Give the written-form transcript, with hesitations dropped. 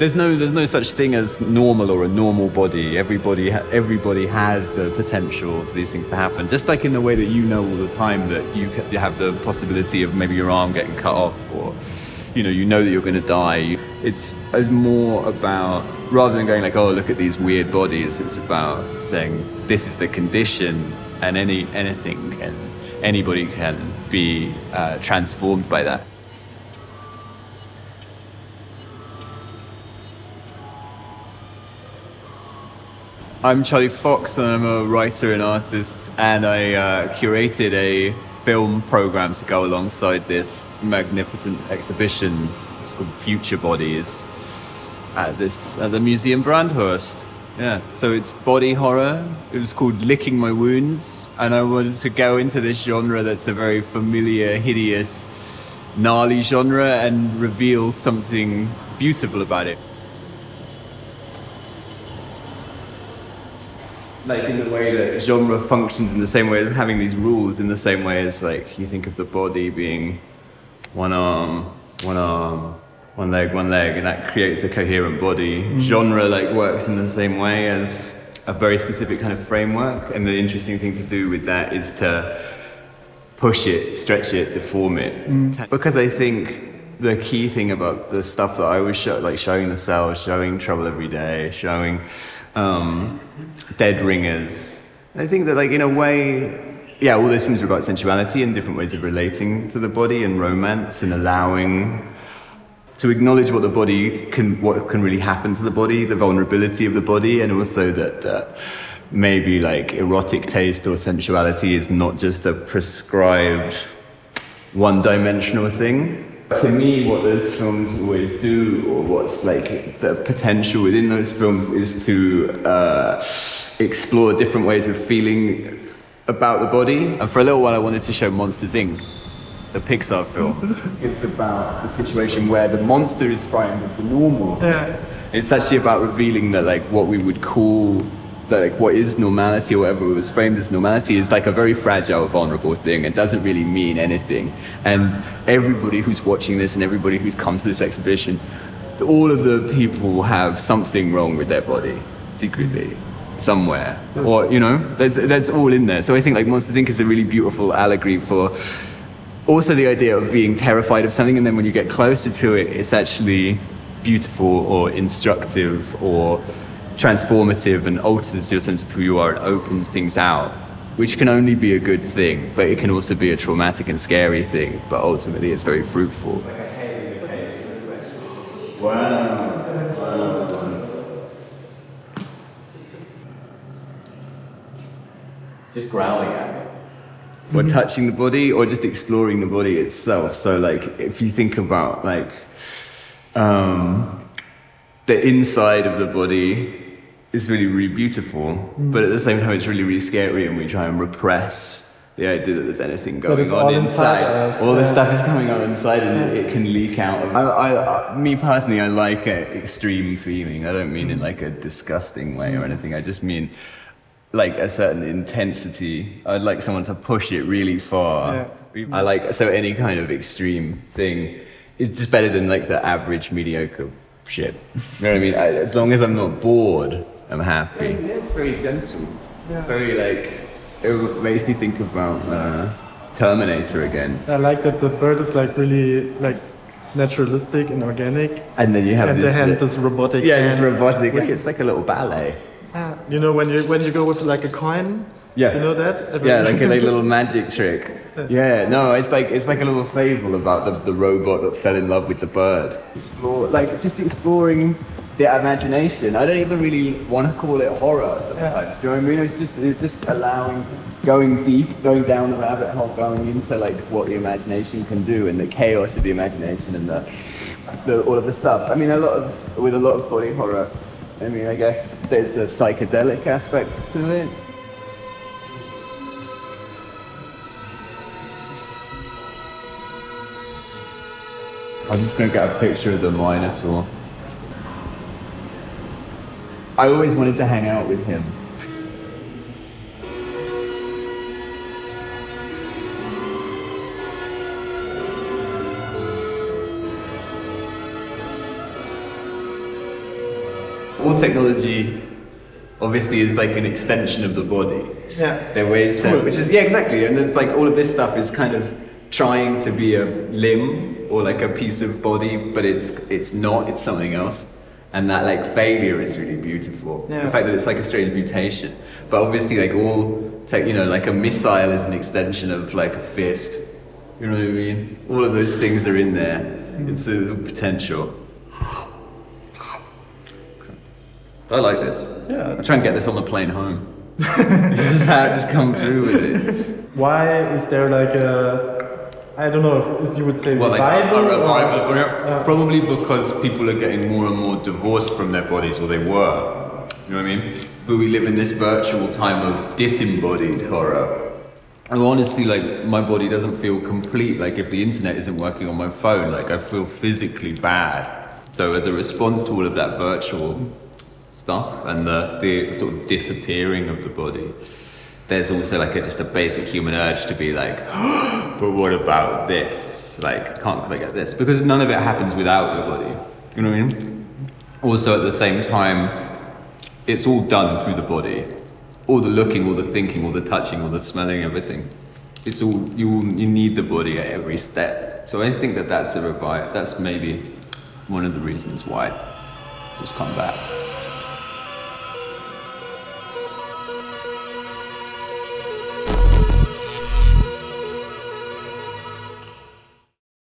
there's no such thing as normal or a normal body. Everybody has the potential for these things to happen. Just like in the way that you know all the time that you have the possibility of maybe your arm getting cut off, or you know that you're going to die. It's more about, rather than going like, oh, look at these weird bodies, it's about saying this is the condition, and anybody can be transformed by that. I'm Charlie Fox, and I'm a writer and artist, and I curated a film program to go alongside this magnificent exhibition. It's called Future Bodies at the Museum Brandhorst. Yeah, so it's body horror. It was called Licking My Wounds, and I wanted to go into this genre that's a very familiar, hideous, gnarly genre and reveal something beautiful about it. Like in the way that genre functions in the same way as having these rules, in the same way as like you think of the body being one arm, one leg, and that creates a coherent body. Mm-hmm. Genre like works in the same way as a very specific kind of framework, and the interesting thing to do with that is to push it, stretch it, deform it. Mm-hmm. Because I think the key thing about the stuff that I was showing The Cell, showing Trouble Every Day, showing Dead Ringers, I think that like in a way, yeah, all those films are about sensuality and different ways of relating to the body and romance and allowing to acknowledge what the body what can really happen to the body, the vulnerability of the body, and also that maybe like erotic taste or sensuality is not just a prescribed one-dimensional thing. To me, what those films always do, or what's like the potential within those films, is to explore different ways of feeling about the body. And for a little while I wanted to show Monsters, Inc., the Pixar film. It's about the situation where the monster is framed with the normal. Yeah. It's actually about revealing that like what we would call like what is normality, or whatever was framed as normality, is like a very fragile, vulnerable thing and doesn't really mean anything. And everybody who's watching this and everybody who's come to this exhibition, all of the people have something wrong with their body, secretly, somewhere. Or, that's all in there. So I think like Monsters, Inc. is a really beautiful allegory for also the idea of being terrified of something, and then when you get closer to it, it's actually beautiful or instructive or transformative and alters your sense of who you are and opens things out, which can only be a good thing, but it can also be a traumatic and scary thing, but ultimately it's very fruitful. Wow. Just growling at me. Or touching the body, or just exploring the body itself. So like, if you think about like, the inside of the body is really, really beautiful, but at the same time it's really, really scary, and we try and repress the idea that there's anything going on inside. All this stuff is coming on inside, and it can leak out. Me personally, I like an extreme feeling. I don't mean in like a disgusting way or anything. I just mean like a certain intensity. I'd like someone to push it really far. Yeah. So any kind of extreme thing is just better than like the average mediocre shit. You know what I mean? As long as I'm not bored, I'm happy. Yeah, it's very gentle. Yeah. Very like, it makes me think about Terminator again. I like that the bird is like really like naturalistic and organic. And then you have this robotic. Yeah, this robotic. Like, it's like a little ballet. Yeah. When you go with like a coin. Yeah. You know that? Yeah, like a little magic trick. Yeah, no, it's like a little fable about the robot that fell in love with the bird. Just exploring the imagination. I don't even really want to call it horror sometimes. Do you know what I mean? It's just allowing, going deep, going down the rabbit hole, going into like what the imagination can do, and the chaos of the imagination, and all of the stuff. I mean, with a lot of body horror, I mean, I guess there's a psychedelic aspect to it. I'm just going to get a picture of the Minotaur. I always wanted to hang out with him. all technology obviously is like an extension of the body. Yeah. There are ways that, which is, yeah, exactly. And there's like all of this stuff is kind of trying to be a limb or like a piece of body, but it's not, it's something else. And that like failure is really beautiful. Yeah. The fact that it's like a strange mutation. But obviously like all tech, you know, like a missile is an extension of like a fist. You know what I mean? All of those things are in there. It's a potential. I like this. Yeah. I try and get this on the plane home. This is how I just come through with it. Why is there like a, I don't know if you would say Well, revival? like a revival, probably because people are getting more and more divorced from their bodies, or they were. You know what I mean? But we live in this virtual time of disembodied horror. And honestly, like, my body doesn't feel complete. Like, if the internet isn't working on my phone, like, I feel physically bad. So as a response to all of that virtual stuff and the sort of disappearing of the body, there's also like just a basic human urge to be like, but what about this? Like, can't I get this? Because none of it happens without your body. You know what I mean? Also, at the same time, it's all done through the body. All the looking, all the thinking, all the touching, all the smelling, everything. It's all, you need the body at every step. So I think that that's maybe one of the reasons why it's come back.